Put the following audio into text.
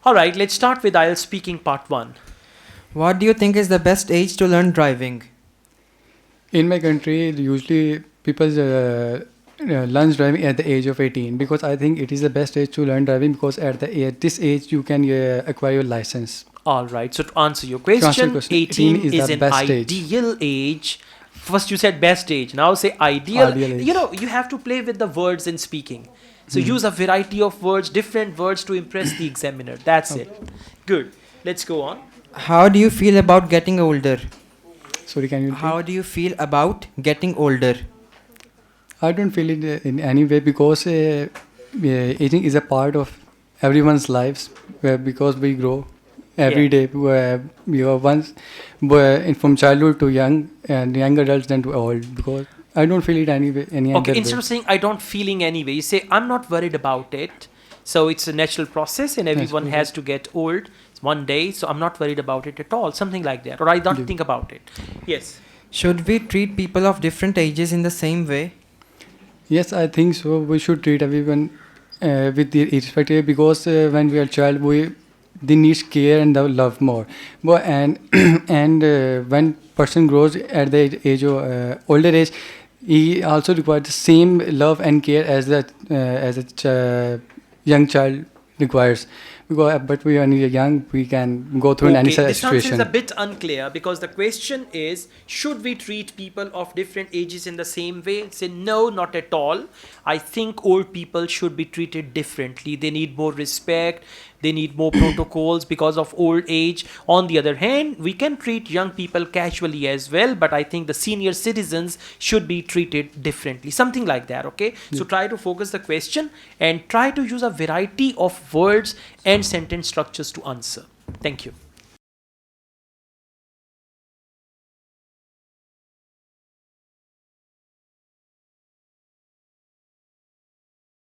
All right, let's start with IELTS speaking part 1. What do you think is the best age to learn driving? In my country, usually people learn driving at the age of 18 because I think it is the best age to learn driving because at this age you can acquire your license. All right, so to answer your To answer question, your question, 18 is is the an best age. ideal age. First you said best age, now say ideal. Ideal age. You know, you have to play with the words in speaking. So use a variety of words, different words to impress the examiner. That's it. Good. Let's go on. How do you feel about getting older? Sorry, can you repeat? How do you feel about getting older? I don't feel it in any way because aging is a part of everyone's lives because we grow every day. We are once from childhood to young and young adults then to old because I don't feel it any Okay, other instead way. of saying I don't feeling anyway, you say I'm not worried about it. So it's a natural process and everyone has to get old one day. So I'm not worried about it at all. Something like that. Or I don't Yeah. think about it. Yes. Should we treat people of different ages in the same way? Yes, I think so. We should treat everyone with the irrespective because when we are child, they need care and the love more. But and when person grows at the age of older age, he also requires the same love and care as young child requires. Because but we are young, we can go through any such This answer is situation. a bit unclear because the question is, should we treat people of different ages in the same way? Say no, not at all. I think old people should be treated differently. They need more respect. They need more protocols because of old age. On the other hand, we can treat young people casually as well, but I think the senior citizens should be treated differently. Something like that, okay? So try to focus the question and try to use a variety of words and sentence structures to answer. Thank you.